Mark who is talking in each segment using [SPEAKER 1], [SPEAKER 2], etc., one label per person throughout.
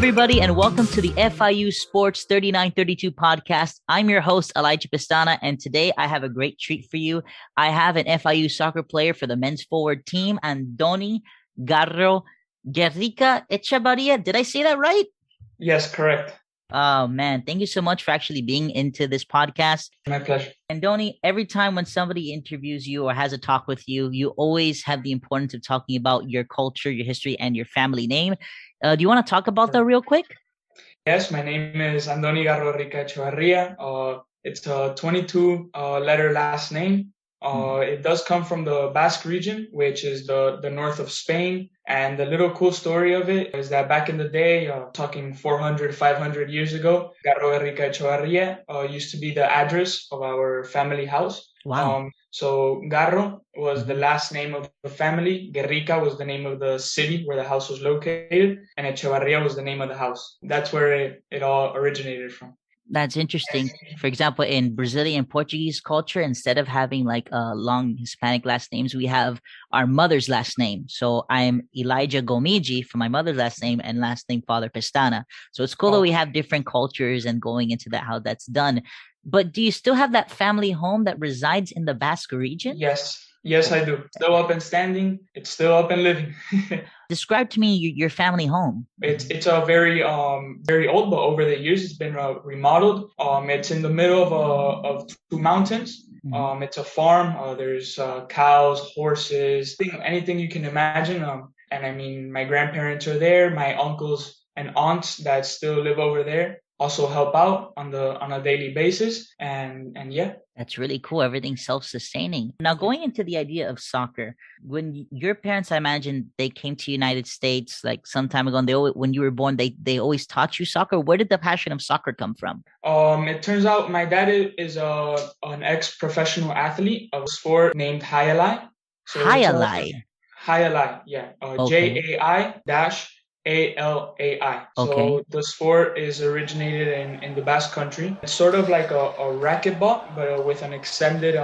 [SPEAKER 1] everybody, and welcome to the FIU Sports 3932 podcast. I'm your host, Elijah Pestana, and today I have a great treat for you. I have an FIU soccer player for the men's forward team, Andoni Garrogerricaechebarria. Did I say that right?
[SPEAKER 2] Yes, correct.
[SPEAKER 1] Oh, man. Thank you so much for actually being into this podcast.
[SPEAKER 2] My pleasure.
[SPEAKER 1] Andoni, every time when somebody interviews you or has a talk with you, you always have the importance of talking about your culture, your history, and your family name. Do you want to talk about that real quick?
[SPEAKER 2] Yes, my name is Andoni Garrogerricaechebarria. It's a 22-letter last name. It does come from the Basque region, which is the north of Spain. And the little cool story of it is that back in the day, talking 400, 500 years ago, Garrogerricaechebarria used to be the address of our family house.
[SPEAKER 1] Wow.
[SPEAKER 2] So Garro was the last name of the family. Guerrica was the name of the city where the house was located. And Echevarria was the name of the house. That's where it all originated from.
[SPEAKER 1] That's interesting. For example, in Brazilian Portuguese culture, instead of having like long Hispanic last names, we have our mother's last name. So I'm Elijah Gomiji for my mother's last name and last name Father Pestana. So it's cool that we have different cultures and going into that, how that's done. But do you still have that family home that resides in the Basque region?
[SPEAKER 2] Yes, I do. Still up and standing. It's still up and living.
[SPEAKER 1] Describe to me your family home.
[SPEAKER 2] It's a very old, but over the years it's been remodeled. It's in the middle of two mountains. It's a farm. There's cows, horses, anything you can imagine. And I mean, my grandparents are there. My uncles and aunts that still live over there also help out on a daily basis. And yeah.
[SPEAKER 1] That's really cool. Everything's self-sustaining. Now, going into the idea of soccer, when your parents, I imagine, they came to the United States like some time ago, and when you were born, they always taught you soccer. Where did the passion of soccer come from?
[SPEAKER 2] It turns out my dad is an ex-professional athlete of a sport named Jai-Alai.
[SPEAKER 1] Jai-Alai?
[SPEAKER 2] Jai-Alai, yeah.
[SPEAKER 1] Okay.
[SPEAKER 2] Jai-Alai. So the sport is originated in the Basque country. It's sort of like a racquetball, but with an extended,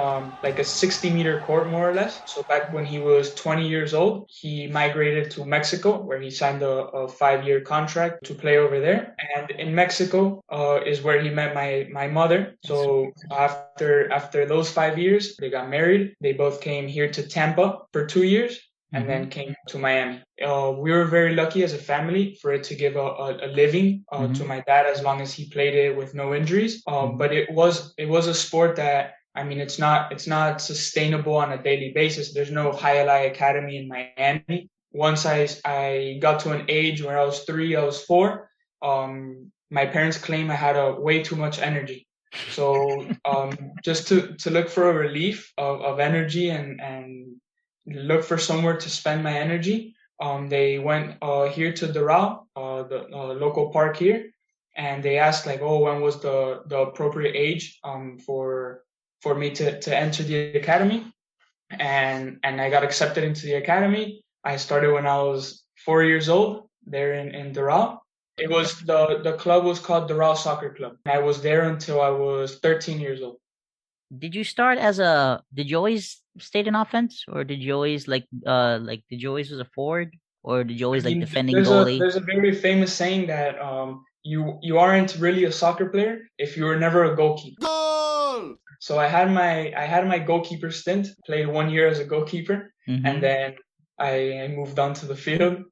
[SPEAKER 2] like a 60-meter court, more or less. So back when he was 20 years old, he migrated to Mexico, where he signed a 5-year contract to play over there. And in Mexico is where he met my mother. So after those 5 years, they got married. They both came here to Tampa for 2 years. And then came to Miami. We were very lucky as a family for it to give a living to my dad as long as he played it with no injuries. But it was a sport that, I mean, it's not sustainable on a daily basis. There's no Jai-Alai Academy in Miami. Once I got to an age where I was 3, I was 4, my parents claim I had way too much energy. So just to look for a relief of energy and look for somewhere to spend my energy. They went here to Doral, the local park here, and they asked like, when was the appropriate age for me to enter the academy, and I got accepted into the academy. I started when I was 4 years old there in Doral. It was the club was called Doral Soccer Club. I was there until I was 13 years old.
[SPEAKER 1] Did you always stay in offense, or did you always did you always was a forward, or did you always defending goalie?
[SPEAKER 2] There's a very famous saying that you aren't really a soccer player if you were never a goalkeeper. Goal! So I had my goalkeeper stint, played 1 year as a goalkeeper, and then I moved on to the field.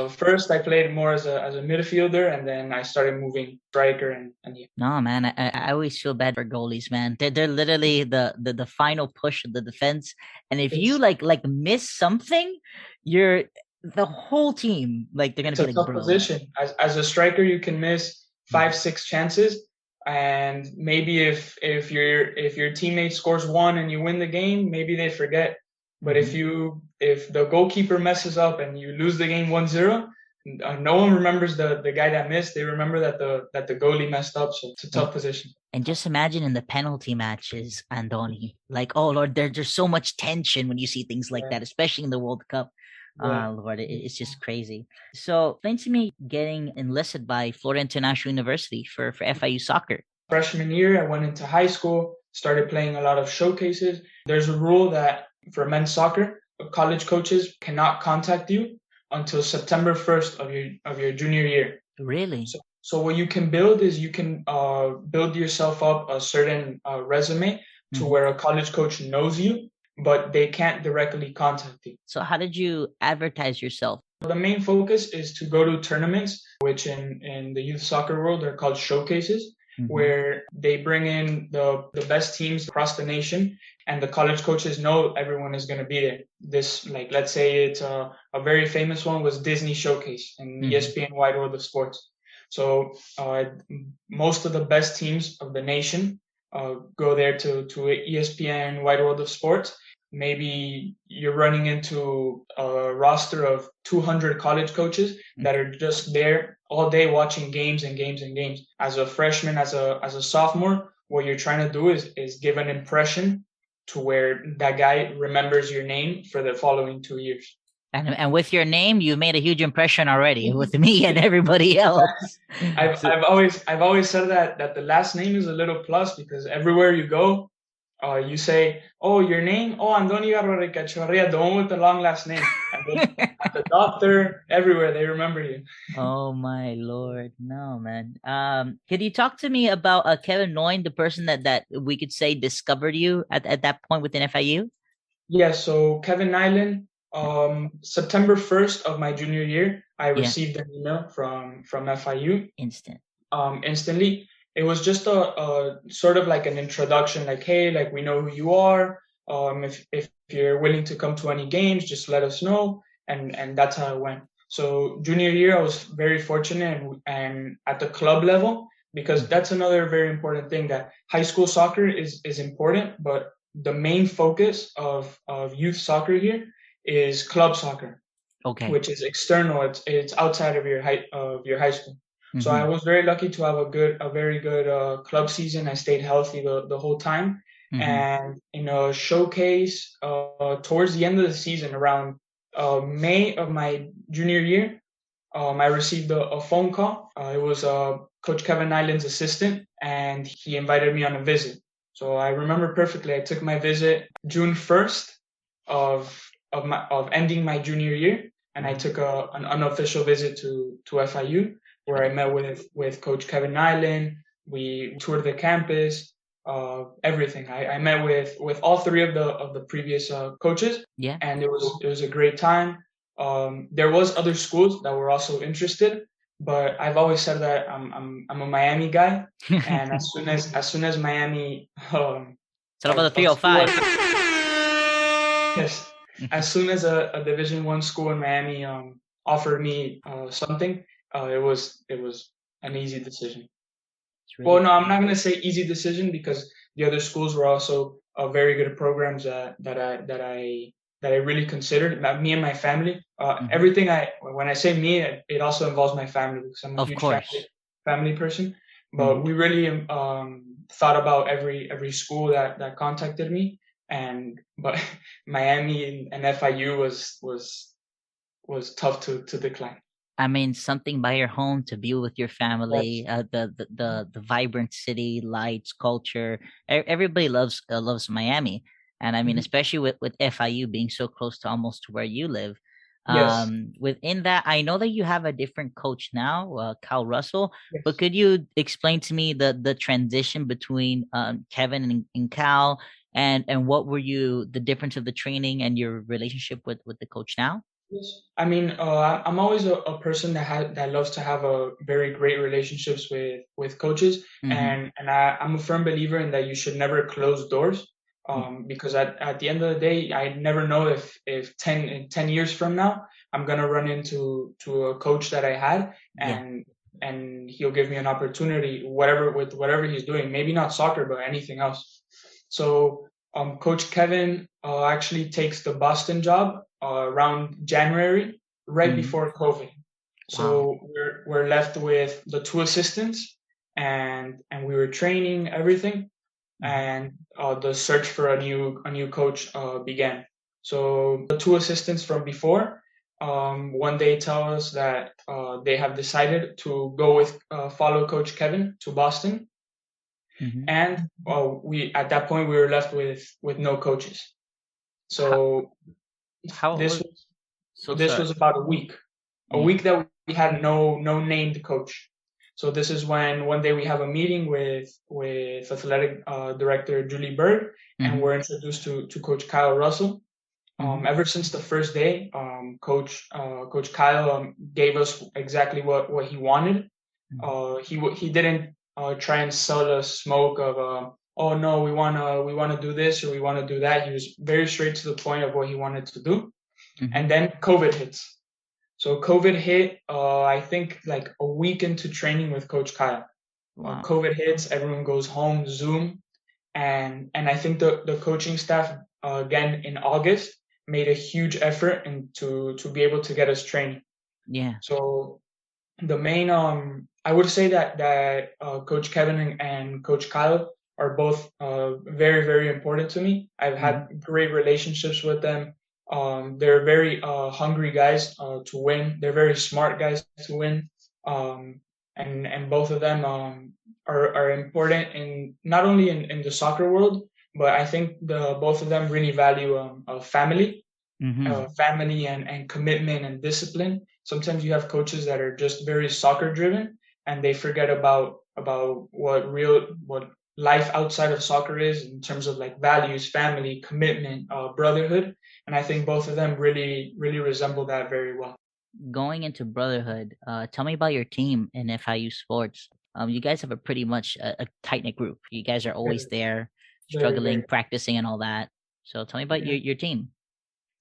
[SPEAKER 2] First, I played more as a midfielder, and then I started moving striker. And yeah.
[SPEAKER 1] No, man, I always feel bad for goalies, man. They're literally the final push of the defense, and if you like miss something, you're the whole team they're gonna be
[SPEAKER 2] like, tough position. As a striker, you can miss 5-6 chances, and maybe if your teammate scores 1 and you win the game, maybe they forget. But if the goalkeeper messes up and you lose the game 1-0, no one remembers the guy that missed. They remember that the goalie messed up. So it's a tough position.
[SPEAKER 1] And just imagine in the penalty matches, Andoni, oh Lord, there's so much tension when you see things like that, especially in the World Cup. Lord, it's just crazy. So explain to me getting enlisted by Florida International University for FIU soccer.
[SPEAKER 2] Freshman year, I went into high school, started playing a lot of showcases. There's a rule that for men's soccer, college coaches cannot contact you until September 1st of your junior year.
[SPEAKER 1] Really?
[SPEAKER 2] So what you can build is you can build yourself up a certain resume to
[SPEAKER 1] Hmm.
[SPEAKER 2] where a college coach knows you, but they can't directly contact you.
[SPEAKER 1] So how did you advertise yourself?
[SPEAKER 2] The main focus is to go to tournaments, which in the youth soccer world are called showcases,
[SPEAKER 1] Hmm.
[SPEAKER 2] where they bring in the best teams across the nation, and the college coaches know everyone is going to be there. This, like, let's say it's a very famous one was Disney Showcase and
[SPEAKER 1] Hmm.
[SPEAKER 2] ESPN Wide World of Sports. So most of the best teams of the nation go there to ESPN Wide World of Sports. Maybe you're running into a roster of 200 college coaches that are just there all day watching games and games and games. As a freshman, as a sophomore, what you're trying to do is give an impression to where that guy remembers your name for the following 2 years.
[SPEAKER 1] And with your name, you made a huge impression already with me and everybody else.
[SPEAKER 2] I've
[SPEAKER 1] So
[SPEAKER 2] I've always I've always said that the last name is a little plus because everywhere you go, you say, "Oh, your name? Oh, Andoni Garrogerricaechebarria, the one with the long last name." And then at the doctor, everywhere they remember you.
[SPEAKER 1] oh my Lord. No, man. Could you talk to me about Kevin Noyne, the person that we could say discovered you at that point within FIU?
[SPEAKER 2] Yeah, so Kevin Nyland, September 1st of my junior year, I
[SPEAKER 1] Yeah,
[SPEAKER 2] received an email from FIU
[SPEAKER 1] instant.
[SPEAKER 2] instantly. It was just a sort of like an introduction, like, hey, like we know who you are. If you're willing to come to any games, just let us know. And that's how it went. So junior year, I was very fortunate and at the club level, because
[SPEAKER 1] Mhm.
[SPEAKER 2] that's another very important thing that high school soccer is important, but the main focus of youth soccer here is club soccer,
[SPEAKER 1] Okay.
[SPEAKER 2] which is external. It's outside of your high school. So I
[SPEAKER 1] Mm-hmm.
[SPEAKER 2] was very lucky to have a very good club season. I stayed healthy the whole time,
[SPEAKER 1] Mm-hmm.
[SPEAKER 2] and in a showcase towards the end of the season, around May of my junior year, I received a phone call. It was Coach Kevin Nyland's assistant, and he invited me on a visit. So I remember perfectly. I took my visit June 1st of ending my junior year, and I
[SPEAKER 1] Wow.
[SPEAKER 2] took an unofficial visit to FIU, where I met with Coach Kevin Nyland. We toured the campus, everything. I met with all three of the previous coaches,
[SPEAKER 1] Yeah.
[SPEAKER 2] and it was a great time. There was other schools that were also interested, but I've always said that I'm a Miami guy, and as soon as Miami
[SPEAKER 1] So about the
[SPEAKER 2] a school
[SPEAKER 1] 305.
[SPEAKER 2] yes, as soon as a Division 1 school in Miami offered me something, it was an easy decision.
[SPEAKER 1] It's
[SPEAKER 2] Well,
[SPEAKER 1] really
[SPEAKER 2] no, I'm not gonna say easy decision because the other schools were also very good programs that I really considered. Me and my family,
[SPEAKER 1] Mhm.
[SPEAKER 2] everything when I say me, it also involves my family because I'm a
[SPEAKER 1] Of
[SPEAKER 2] huge family
[SPEAKER 1] course.
[SPEAKER 2] family person. But
[SPEAKER 1] Mhm.
[SPEAKER 2] we really thought about every school that contacted me, and but Miami and FIU was tough to decline.
[SPEAKER 1] I mean, something by your home to be with your
[SPEAKER 2] Yes.
[SPEAKER 1] family, the vibrant city, lights, culture. Everybody loves Miami, and I mean,
[SPEAKER 2] Mhm.
[SPEAKER 1] especially with FIU being so close to almost to where you live.
[SPEAKER 2] Yes.
[SPEAKER 1] Within that, I know that you have a different coach now, Cal Russell. But
[SPEAKER 2] Yes.
[SPEAKER 1] could you explain to me the transition between Kevin and Cal, and what were you the difference of the training and your relationship with the coach now?
[SPEAKER 2] Yes. I mean, I'm always a person that loves to have a very great relationships with coaches,
[SPEAKER 1] Mm-hmm.
[SPEAKER 2] and I'm a firm believer in that you should never close doors,
[SPEAKER 1] Yeah.
[SPEAKER 2] because at the end of the day, I never know if 10 years from now I'm gonna run into a coach that I had,
[SPEAKER 1] Yeah.
[SPEAKER 2] and he'll give me an opportunity, whatever he's doing, maybe not soccer, but anything else. So Coach Kevin actually takes the Boston job around January, right
[SPEAKER 1] Mm-hmm.
[SPEAKER 2] before COVID.
[SPEAKER 1] Wow.
[SPEAKER 2] So we're left with the two assistants, and we were training everything,
[SPEAKER 1] Mm-hmm.
[SPEAKER 2] and the search for a new coach began. So the two assistants from before one day tell us that they have decided to go with follow Coach Kevin to Boston,
[SPEAKER 1] Mm-hmm.
[SPEAKER 2] and we at that point we were left with no coaches.
[SPEAKER 1] How
[SPEAKER 2] So
[SPEAKER 1] how
[SPEAKER 2] this
[SPEAKER 1] was
[SPEAKER 2] was
[SPEAKER 1] so
[SPEAKER 2] this
[SPEAKER 1] sorry.
[SPEAKER 2] was about a week. a
[SPEAKER 1] Yeah.
[SPEAKER 2] week that we had no named coach. So this is when one day we have a meeting with athletic director Julie Berg, and
[SPEAKER 1] Mm-hmm.
[SPEAKER 2] we're introduced to Coach Kyle Russell.
[SPEAKER 1] Mm-hmm.
[SPEAKER 2] Ever since the first day, Coach Kyle gave us exactly what he wanted. He didn't try and sell us smoke of oh no, we wanna do this or we wanna do that. He was very straight to the point of what he wanted to do.
[SPEAKER 1] Mm-hmm.
[SPEAKER 2] And then COVID hits. So COVID hit, I think like a week into training with Coach Kyle.
[SPEAKER 1] Wow.
[SPEAKER 2] COVID hits, everyone goes home, Zoom, and I think the coaching staff again in August made a huge effort and to be able to get us training.
[SPEAKER 1] Yeah.
[SPEAKER 2] So the main I would say that Coach Kevin and Coach Kyle are both very important to me. I've
[SPEAKER 1] Mm-hmm.
[SPEAKER 2] had great relationships with them. They're very hungry guys to win. They're very smart guys to win. Um, and both of them are important in not only in the soccer world, but I think the both of them really value family,
[SPEAKER 1] Mm-hmm.
[SPEAKER 2] family and commitment and discipline. Sometimes you have coaches that are just very soccer driven and they forget about what life outside of soccer is in terms of like values, family, commitment, brotherhood. And I think both of them really resemble that very well.
[SPEAKER 1] Going into brotherhood, tell me about your team in FIU sports. You guys have a pretty much a tight knit group. You guys are always
[SPEAKER 2] Very,
[SPEAKER 1] there,
[SPEAKER 2] very.
[SPEAKER 1] struggling, practicing, and all that. So tell me about
[SPEAKER 2] Yeah.
[SPEAKER 1] your team.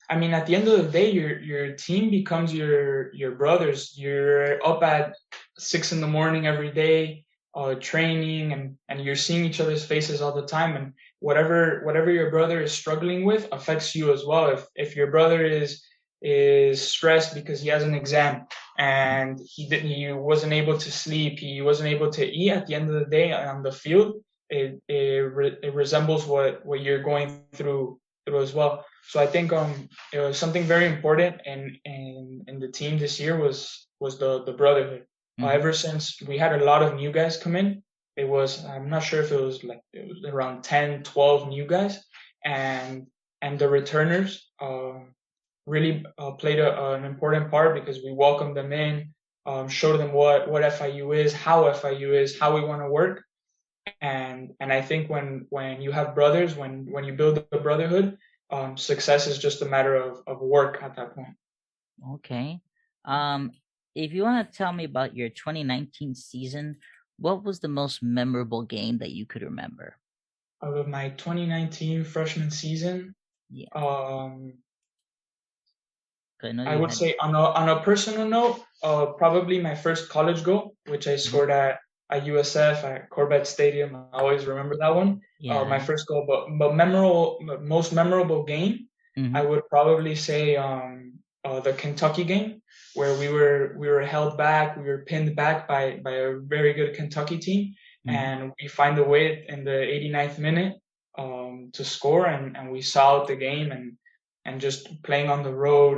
[SPEAKER 2] I mean, at the end of the day, your team becomes your brothers. You're up at 6 in the morning every day, training, and you're seeing each other's faces all the time. And whatever your brother is struggling with affects you as well. If your brother is stressed because he has an exam and he wasn't able to sleep, he wasn't able to eat. At the end of the day, on the field, it resembles what you're going through as well. So I think it was something very important in the team this year was the brotherhood.
[SPEAKER 1] Mm-hmm.
[SPEAKER 2] Ever since we had a lot of new guys come in, it was I'm not sure if it was around 10, 12 new guys, and the returners really played an important part because we welcomed them in, showed them what FIU is, how we want to work, and I think when you have brothers, when you build a brotherhood, success is just a matter of work at that point.
[SPEAKER 1] Okay. Um, if you want to tell me about your 2019 season, what was the most memorable game that you could remember?
[SPEAKER 2] Out of my 2019 freshman season,
[SPEAKER 1] Yeah,
[SPEAKER 2] um,
[SPEAKER 1] 'cause I know
[SPEAKER 2] I
[SPEAKER 1] you
[SPEAKER 2] would
[SPEAKER 1] had.
[SPEAKER 2] say on a personal note, probably my first college goal, which I
[SPEAKER 1] Mhm.
[SPEAKER 2] scored at USF at Corbett Stadium. I always remember that one. My
[SPEAKER 1] Yeah.
[SPEAKER 2] first goal, but most memorable game, I
[SPEAKER 1] Mm-hmm.
[SPEAKER 2] would probably say the Kentucky game where we were held back, we were pinned back by a very good Kentucky team,
[SPEAKER 1] Mm-hmm.
[SPEAKER 2] and we find a way in the 89th minute to score, and we saw out the game and just playing on the road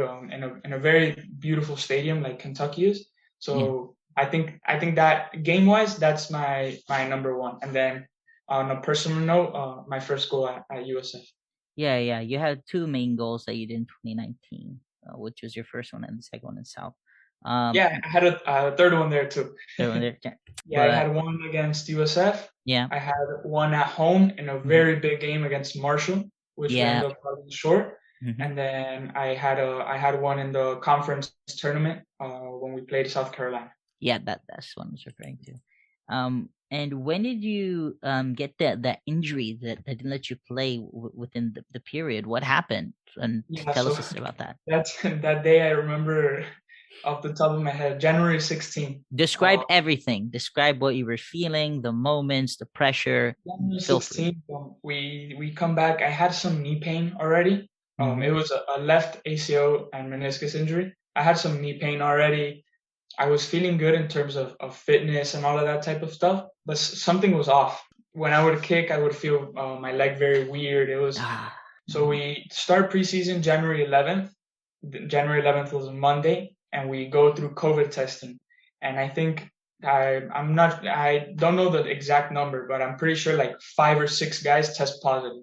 [SPEAKER 2] in a very beautiful stadium like Kentucky is.
[SPEAKER 1] Yeah.
[SPEAKER 2] So I think that game wise, that's my number one. And then on a personal note, my first goal at USF.
[SPEAKER 1] Yeah, yeah. You had two main goals that you did in 2019, which was your first one and the second one in South. Um,
[SPEAKER 2] Yeah, I had a third one there too.
[SPEAKER 1] third one there,
[SPEAKER 2] Yeah, I
[SPEAKER 1] but
[SPEAKER 2] had one against USF.
[SPEAKER 1] yeah,
[SPEAKER 2] I had one at home in a
[SPEAKER 1] hmm
[SPEAKER 2] very big game against Marshall, which we
[SPEAKER 1] yeah,
[SPEAKER 2] ended up falling short.
[SPEAKER 1] hmm
[SPEAKER 2] And then I had one in the conference tournament when we played South Carolina.
[SPEAKER 1] yeah. That's what I was referring to. And when did you get that injury that didn't let you play within the period? What happened? And
[SPEAKER 2] Yeah,
[SPEAKER 1] tell
[SPEAKER 2] so
[SPEAKER 1] us about that.
[SPEAKER 2] that's that day I remember off the top of my head, January 16th.
[SPEAKER 1] Describe everything. Describe what you were feeling, the moments, the pressure.
[SPEAKER 2] January
[SPEAKER 1] Feel free.
[SPEAKER 2] 16th, we come back. I had some knee pain already.
[SPEAKER 1] Mm-hmm.
[SPEAKER 2] It was a left ACL and meniscus injury. I had some knee pain already. I was feeling good in terms of fitness and all of that type of stuff, but something was off. When I would kick, I would feel my leg very weird. It was
[SPEAKER 1] Ah.
[SPEAKER 2] so we start preseason January 11th. January 11th was a Monday, and we go through COVID testing. And I think I don't know the exact number, but I'm pretty sure like 5 or 6 guys test positive.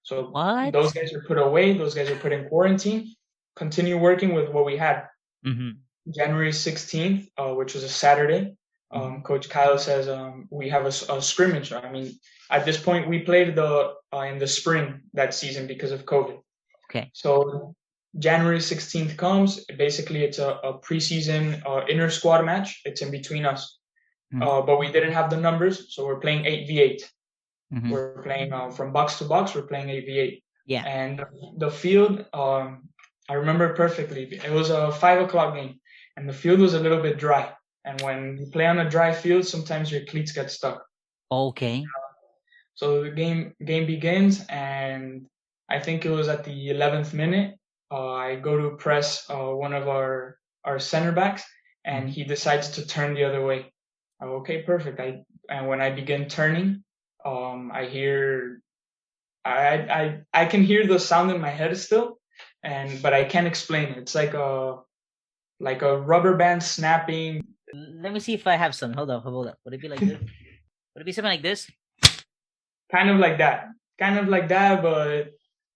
[SPEAKER 2] So
[SPEAKER 1] What?
[SPEAKER 2] those guys are put away. Those guys are put in quarantine. Continue working with what we had.
[SPEAKER 1] Mm-hmm.
[SPEAKER 2] January 16th, which was a Saturday.
[SPEAKER 1] Mhm.
[SPEAKER 2] Coach Kyle says we have a scrimmage. I mean, at this point, we played the in the spring that season because of COVID.
[SPEAKER 1] Okay.
[SPEAKER 2] So January 16th comes. Basically, it's a preseason inter squad match. It's in between us,
[SPEAKER 1] Mhm.
[SPEAKER 2] but we didn't have the numbers, so we're playing 8v8.
[SPEAKER 1] Mhm.
[SPEAKER 2] We're playing from box to box. We're playing 8v8,
[SPEAKER 1] Yeah.
[SPEAKER 2] and the field. I remember perfectly. It was a 5 o'clock game, and the field was a little bit dry. And when you play on a dry field, sometimes your cleats get stuck.
[SPEAKER 1] Okay.
[SPEAKER 2] So the game begins, and I think it was at the 11th minute. I go to press one of our center backs, and
[SPEAKER 1] Mhm.
[SPEAKER 2] he decides to turn the other way. Okay, perfect. And when I begin turning, I hear I can hear the sound in my head still, and but I can't explain it. It's like a rubber band snapping,
[SPEAKER 1] Let me see if I have some. Hold up, hold up. Would it be like this? Would it be something like this?
[SPEAKER 2] kind of like that, but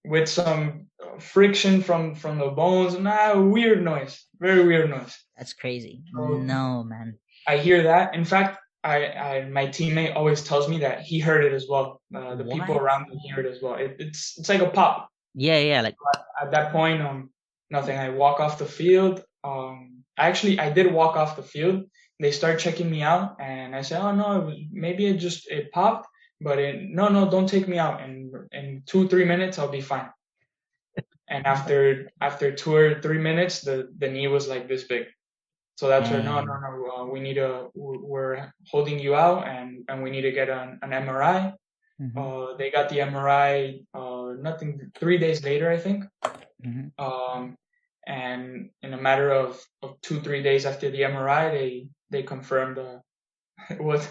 [SPEAKER 2] with some friction from the bones. Nah, weird noise, very weird noise.
[SPEAKER 1] That's crazy.
[SPEAKER 2] So
[SPEAKER 1] No, man.
[SPEAKER 2] I hear that. In fact, my teammate always tells me that he heard it as well. The people
[SPEAKER 1] What?
[SPEAKER 2] around me hear it as well. It's like a pop.
[SPEAKER 1] Yeah, yeah. Like,
[SPEAKER 2] At that point, nothing. I walk off the field. I did walk off the field. They start checking me out, and I said, "Oh no, maybe it popped, but no, don't take me out. In 2 3 minutes, I'll be fine." And after 2 or 3 minutes, the knee was like this big. So that's where no, no,
[SPEAKER 1] dang.
[SPEAKER 2] no. We're holding you out, and we need to get an MRI.
[SPEAKER 1] Mm-hmm.
[SPEAKER 2] They got the MRI. Nothing. 3 days later, I think.
[SPEAKER 1] Mm-hmm.
[SPEAKER 2] Um, and in a matter of 2 3 days after the MRI, they confirmed it was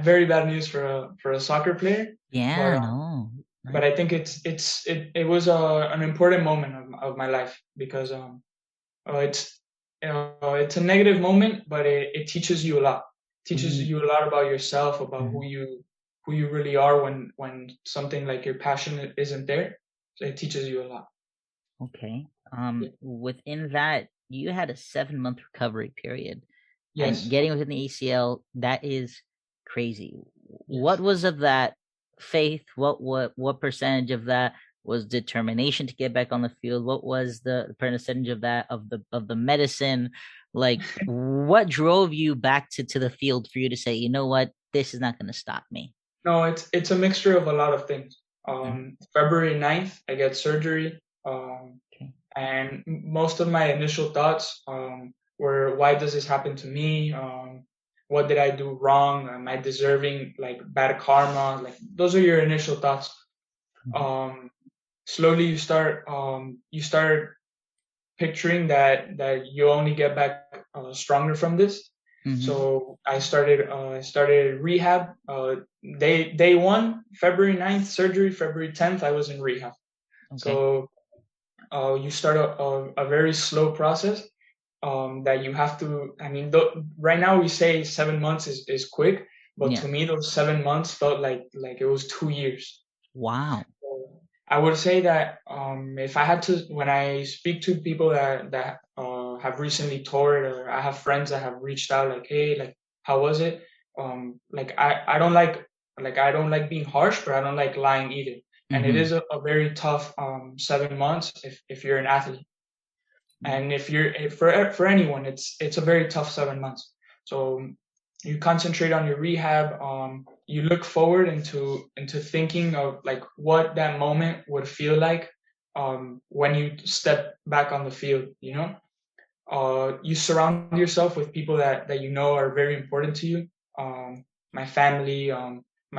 [SPEAKER 2] very bad news for a soccer player. But
[SPEAKER 1] Yeah, no.
[SPEAKER 2] but
[SPEAKER 1] Like,
[SPEAKER 2] I think it was an important moment of my life because it's it's a negative moment, but it teaches you a lot. Teaches
[SPEAKER 1] mm,
[SPEAKER 2] you a lot about yourself, about
[SPEAKER 1] mhm.
[SPEAKER 2] who you really are when something like your passion isn't there. So it teaches you a lot.
[SPEAKER 1] Okay.
[SPEAKER 2] Yeah.
[SPEAKER 1] Within that, you had a 7 month recovery period, and
[SPEAKER 2] Yes.
[SPEAKER 1] getting within the ACL, that is crazy. What
[SPEAKER 2] Yes.
[SPEAKER 1] was of that faith? What percentage of that was determination to get back on the field? What was the percentage of that of the medicine? Like, what drove you back to the field for you to say, you know what, this is not going to stop me?
[SPEAKER 2] No, it's a mixture of a lot of things.
[SPEAKER 1] Mhm.
[SPEAKER 2] February 9th, I get surgery.
[SPEAKER 1] Okay.
[SPEAKER 2] And most of my initial thoughts were, why does this happen to me? What did I do wrong? Am I deserving like bad karma? Like those are your initial thoughts.
[SPEAKER 1] Mhm.
[SPEAKER 2] Um, Slowly you start picturing that you only get back stronger from this.
[SPEAKER 1] Mhm.
[SPEAKER 2] So I started rehab. Day one, February 9th, surgery. February 10th, I was in rehab.
[SPEAKER 1] Okay.
[SPEAKER 2] So you start a very slow process that you have to. I mean, right now we say 7 months is quick, but
[SPEAKER 1] Yeah.
[SPEAKER 2] to me those 7 months felt like it was 2 years.
[SPEAKER 1] Wow.
[SPEAKER 2] I would say that if I had to, when I speak to people that have recently toured, or I have friends that have reached out, like, hey, like, how was it? Like, I don't like being harsh, but I don't like lying either. And it
[SPEAKER 1] Mm-hmm.
[SPEAKER 2] is a very tough 7 months if you're an athlete, and for anyone, it's a very tough 7 months. So you concentrate on your rehab. You look forward into thinking of like what that moment would feel like when you step back on the field. You surround yourself with people that you know are very important to you. My family,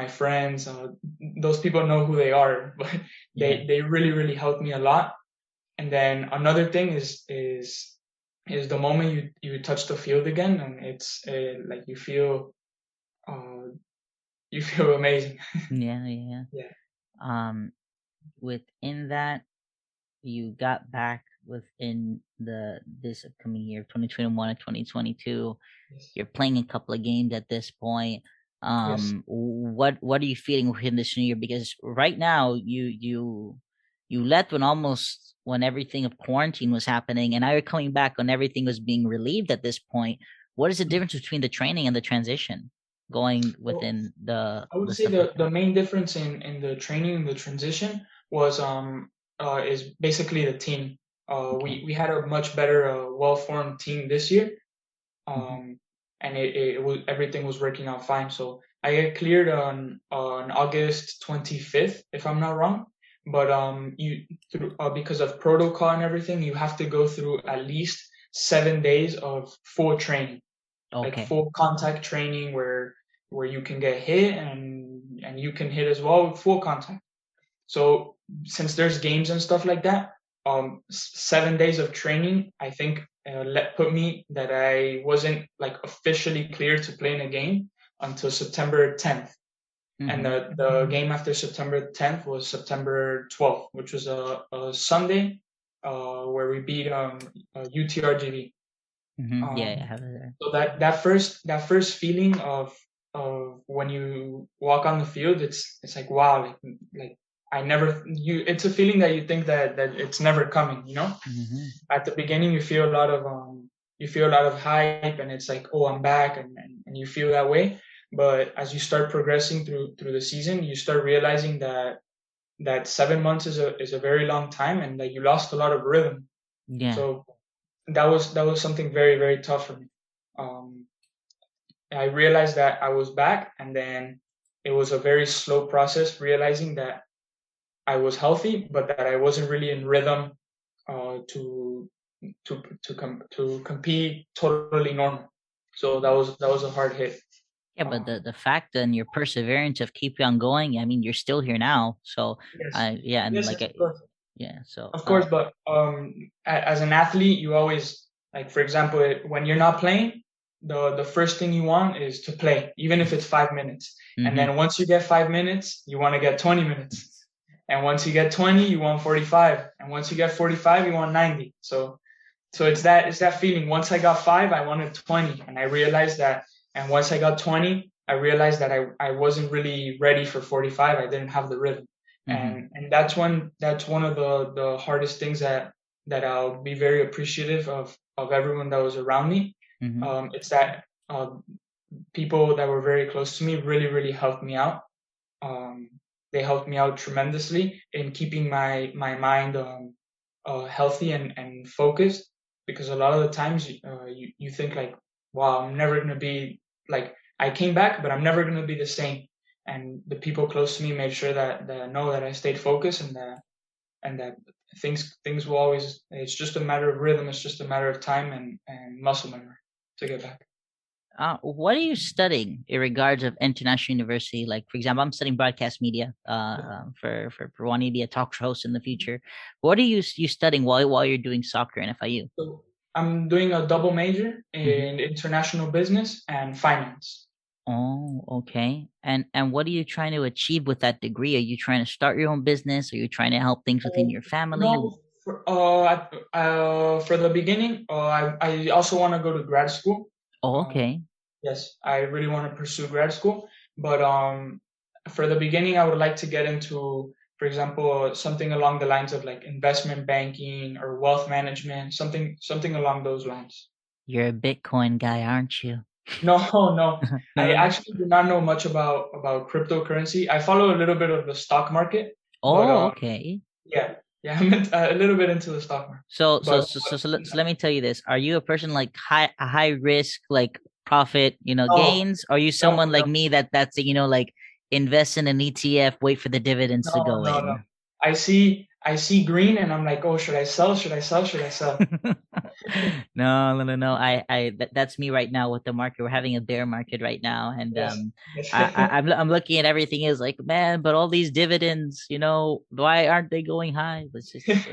[SPEAKER 2] my friends, those people know who they are, but
[SPEAKER 1] Yeah.
[SPEAKER 2] they really really helped me a lot. And then another thing is the moment you touch the field again, and it's like uh, you feel amazing.
[SPEAKER 1] Yeah. Yeah.
[SPEAKER 2] Yeah.
[SPEAKER 1] Um, Within that, you got back within the this upcoming year, 2021 and 2022.
[SPEAKER 2] Yes.
[SPEAKER 1] You're playing a couple of games at this point.
[SPEAKER 2] Yes.
[SPEAKER 1] What are you feeling within this new year? Because right now, you left when everything of quarantine was happening, and now you're coming back when everything was being relieved at this point. What is the difference between the training and the transition going
[SPEAKER 2] Well,
[SPEAKER 1] within
[SPEAKER 2] I would
[SPEAKER 1] the
[SPEAKER 2] say
[SPEAKER 1] stuff like
[SPEAKER 2] the
[SPEAKER 1] that?
[SPEAKER 2] main difference in the training and the transition was is basically the team.
[SPEAKER 1] Okay.
[SPEAKER 2] We had a much better well formed team this year,
[SPEAKER 1] Hmm.
[SPEAKER 2] um, and it was everything was working out fine. So I get cleared on August 25th, if I'm not wrong. But you through because of protocol and everything, you have to go through at least 7 days of full training, like
[SPEAKER 1] Okay.
[SPEAKER 2] full contact training where you can get hit and you can hit as well with full contact. So since there's games and stuff like that, 7 days of training, I think put me that I wasn't like officially cleared to play in a game until September 10th. And
[SPEAKER 1] Hmm.
[SPEAKER 2] the game after September 10th was September 12th, which was a Sunday, where we beat UTRGV.
[SPEAKER 1] Hmm. Yeah, I
[SPEAKER 2] Um,
[SPEAKER 1] have it there.
[SPEAKER 2] so that first feeling of when you walk on the field, it's like wow, like I never you. It's a feeling that you think that it's never coming.
[SPEAKER 1] Hmm.
[SPEAKER 2] At the beginning, you feel a lot of hype, and it's like, oh, I'm back, and you feel that way. But as you start progressing through the season, you start realizing that 7 months is a very long time, and that you lost a lot of rhythm.
[SPEAKER 1] Yeah.
[SPEAKER 2] So that was something very very tough for me. Um, I realized that I was back, and then it was a very slow process realizing that I was healthy, but that I wasn't really in rhythm to to compete totally normal. So that was a hard hit.
[SPEAKER 1] Yeah, but
[SPEAKER 2] Um,
[SPEAKER 1] the fact and your perseverance of keep on going, I mean, you're still here now. So
[SPEAKER 2] yes,
[SPEAKER 1] I yeah, and
[SPEAKER 2] yes,
[SPEAKER 1] like
[SPEAKER 2] yes, of course.
[SPEAKER 1] yeah, so
[SPEAKER 2] Of course, but as an athlete, you always like, for example, when you're not playing, the first thing you want is to play, even if it's 5 minutes. And
[SPEAKER 1] mm-hmm.
[SPEAKER 2] then once you get 5 minutes, you want to get 20 minutes. And once you get 20, you want 45. And once you get 45, you want 90. So it's that feeling. Once I got five, I wanted 20, and I realized that. And once I got 20, I realized that I wasn't really ready for 45. I didn't have the rhythm,
[SPEAKER 1] Mm-hmm.
[SPEAKER 2] and that's one of the hardest things that I'll be very appreciative of everyone that was around me.
[SPEAKER 1] Mm-hmm.
[SPEAKER 2] It's that people that were very close to me really really helped me out. Um, they helped me out tremendously in keeping my mind healthy and focused, because a lot of the times you think like, wow, I'm never going to be like, I came back, but I'm never going to be the same. And the people close to me made sure that know that I stayed focused, and that things will always, it's just a matter of rhythm, it's just a matter of time and muscle memory to get back.
[SPEAKER 1] What are you studying in regards of international university? Like, for example, I'm studying broadcast media. For wanting to be a talk show host in the future. What are you studying while you're doing soccer in FIU?
[SPEAKER 2] So I'm doing a double major
[SPEAKER 1] Mm-hmm.
[SPEAKER 2] in international business and finance.
[SPEAKER 1] Oh, okay. And what are you trying to achieve with that degree? Are you trying to start your own business? Are you trying to help things within your family?
[SPEAKER 2] No, for the beginning, I also want to go to grad school.
[SPEAKER 1] Oh,
[SPEAKER 2] Um,
[SPEAKER 1] okay.
[SPEAKER 2] yes, I really want to pursue grad school, but for the beginning, I would like to get into, for example, something along the lines of like investment banking or wealth management, something along those lines.
[SPEAKER 1] You're a Bitcoin guy, aren't you?
[SPEAKER 2] No, no, I
[SPEAKER 1] No.
[SPEAKER 2] actually do not know much about cryptocurrency. I follow a little bit of the stock market, but
[SPEAKER 1] Oh, okay.
[SPEAKER 2] yeah, yeah, I'm a little bit into the stock market, but
[SPEAKER 1] So let me tell you this. Are you a person like high risk, like profit,
[SPEAKER 2] no,
[SPEAKER 1] gains? Or are you
[SPEAKER 2] no,
[SPEAKER 1] someone like
[SPEAKER 2] no,
[SPEAKER 1] me that's like invest in an ETF, wait for the dividends to
[SPEAKER 2] no,
[SPEAKER 1] go
[SPEAKER 2] no, no.
[SPEAKER 1] in?
[SPEAKER 2] I see green, and I'm like, oh, should I sell? Should I sell? Should I sell?
[SPEAKER 1] No, no, no, no. That's me right now with the market. We're having a bear market right now, and
[SPEAKER 2] Yes, yes.
[SPEAKER 1] I'm looking at everything is like, man, but all these dividends, why aren't they going high? It's just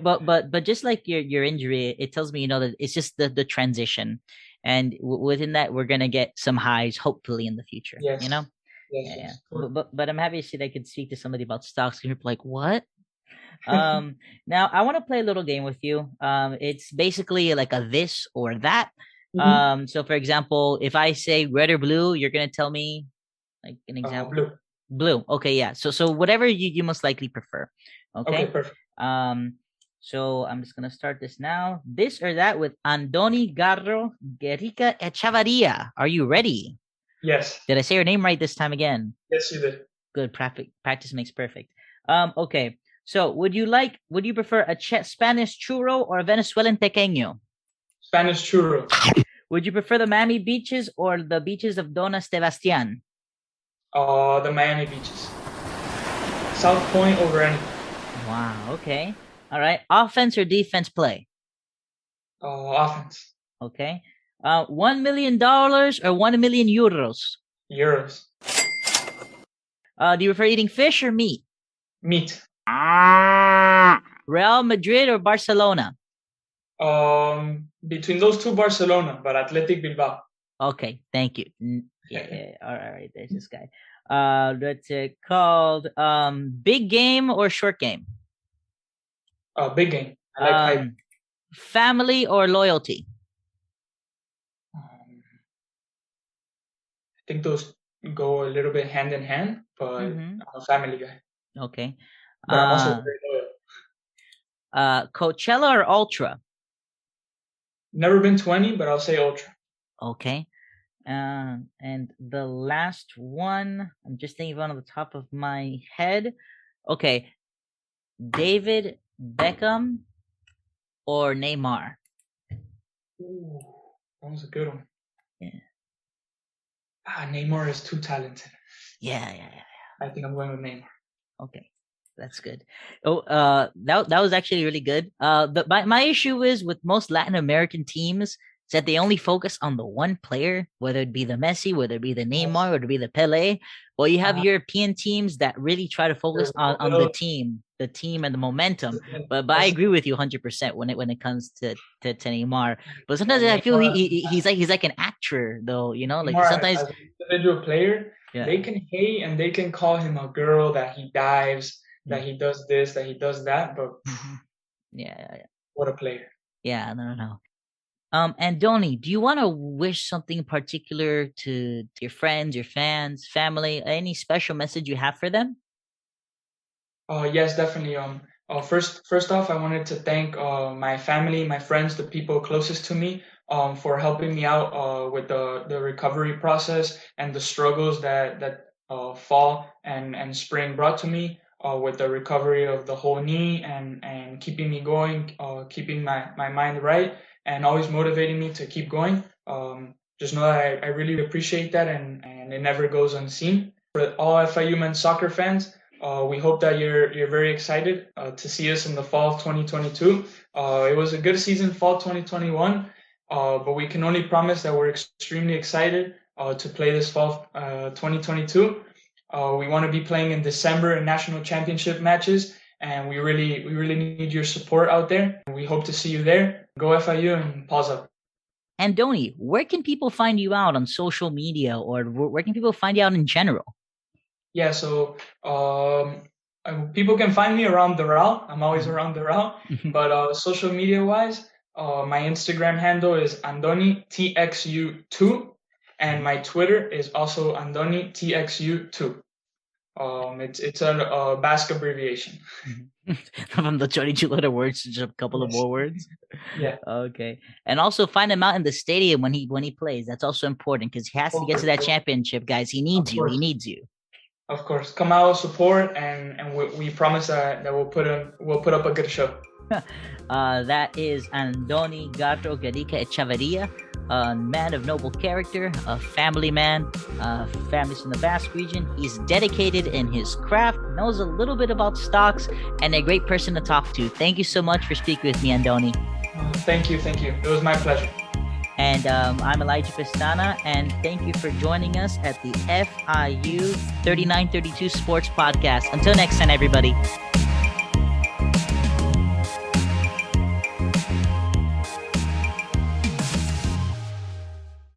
[SPEAKER 1] but just like your injury, it tells me, that it's just the transition, and within that, we're gonna get some highs, hopefully in the future.
[SPEAKER 2] Yes, yes,
[SPEAKER 1] Yeah, yeah.
[SPEAKER 2] yes.
[SPEAKER 1] But I'm happy to see that I could speak to somebody about stocks. And you're like, what? Um, Now I want to play a little game with you. It's basically like a this or that.
[SPEAKER 2] Hmm.
[SPEAKER 1] So for example, if I say red or blue, you're gonna tell me like an example.
[SPEAKER 2] Blue.
[SPEAKER 1] Blue. Okay, yeah. So whatever you most likely prefer.
[SPEAKER 2] Okay,
[SPEAKER 1] Okay.
[SPEAKER 2] perfect.
[SPEAKER 1] So I'm just gonna start this now. This or that with Andoni Garrogerricaechebarria. Are you ready?
[SPEAKER 2] Yes.
[SPEAKER 1] Did I say your name right this time again?
[SPEAKER 2] Yes, you did.
[SPEAKER 1] Good. Practice makes perfect. Okay. So would you prefer a Spanish churro or a Venezuelan tequeño?
[SPEAKER 2] Spanish churro.
[SPEAKER 1] Would you prefer the Miami beaches or the beaches of Dona Sebastian?
[SPEAKER 2] The Miami beaches. South Point over anything.
[SPEAKER 1] Wow. Okay. All right. Offense or defense play?
[SPEAKER 2] Offense.
[SPEAKER 1] Okay. $1 million or 1 million euros?
[SPEAKER 2] Euros.
[SPEAKER 1] Do you prefer eating fish or meat?
[SPEAKER 2] Meat.
[SPEAKER 1] Real Madrid or Barcelona?
[SPEAKER 2] Between those two, Barcelona, but Athletic Bilbao.
[SPEAKER 1] Okay, thank you. Yeah. All right, there's this guy. What's it called? Big game or short game?
[SPEAKER 2] Big game. I like hype.
[SPEAKER 1] Family or loyalty?
[SPEAKER 2] I think those go a little bit hand in hand, but I'm a family guy.
[SPEAKER 1] Okay.
[SPEAKER 2] But I'm also very loyal.
[SPEAKER 1] Coachella or Ultra?
[SPEAKER 2] Never been to any, but I'll say Ultra.
[SPEAKER 1] Okay. And the last one, I'm just thinking of on the top of my head. Okay. David Beckham or Neymar?
[SPEAKER 2] Ooh, that was a good one.
[SPEAKER 1] Yeah.
[SPEAKER 2] Neymar is too talented.
[SPEAKER 1] Yeah.
[SPEAKER 2] I think I'm going with Neymar.
[SPEAKER 1] Okay. That's good. Oh, that was actually really good. My issue is with most Latin American teams is that they only focus on the one player, whether it be the Messi, whether it be the Neymar, whether it be the Pele. Well, you have European teams that really try to focus on the team and the momentum. But I agree with you 100% when it comes to Neymar. But sometimes I feel he's like an actor though, you know, like
[SPEAKER 2] Neymar,
[SPEAKER 1] sometimes
[SPEAKER 2] as an individual player, they can hate and they can call him a girl, that he dives, that he does this, that he does that, but
[SPEAKER 1] yeah.
[SPEAKER 2] What a player.
[SPEAKER 1] Yeah, no. Andoni, do you want to wish something particular to your friends, your fans, family, any special message you have for them?
[SPEAKER 2] Yes, definitely. First off, I wanted to thank my family, my friends, the people closest to me, for helping me out with the recovery process and the struggles that fall and spring brought to me with the recovery of the whole knee and keeping me going, keeping my mind right, and always motivating me to keep going. Just know that I really appreciate that, and it never goes unseen. For all FIU men's soccer fans, we hope that you're very excited to see us in the fall of 2022. It was a good season, fall 2021, but we can only promise that we're extremely excited to play this fall 2022. We want to be playing in December in national championship matches, and we really need your support out there. We hope to see you there. Go FIU and pause up.
[SPEAKER 1] Andoni, where can people find you out on social media, or where can people find you out in general?
[SPEAKER 2] Yeah, so people can find me around the route. I'm always around the route. But social media wise, my Instagram handle is AndoniTXU2, and my Twitter is also AndoniTXU2. It's a Basque abbreviation.
[SPEAKER 1] From the 22-letter words to just a couple of more words.
[SPEAKER 2] Yeah.
[SPEAKER 1] Okay. And also find him out in the stadium when he plays. That's also important because he has to get to that championship, guys. He needs you. He needs you.
[SPEAKER 2] Of course, come out, support, and we promise that we'll put up a good show.
[SPEAKER 1] That is Andoni Garrogerricaechebarria, a man of noble character, a family man, families from the Basque region. He's dedicated in his craft, knows a little bit about stocks, and a great person to talk to. Thank you so much for speaking with me, Andoni.
[SPEAKER 2] Thank you. It was my pleasure.
[SPEAKER 1] And I'm Elijah Pestana, and thank you for joining us at the FIU 3932 Sports Podcast. Until next time, everybody.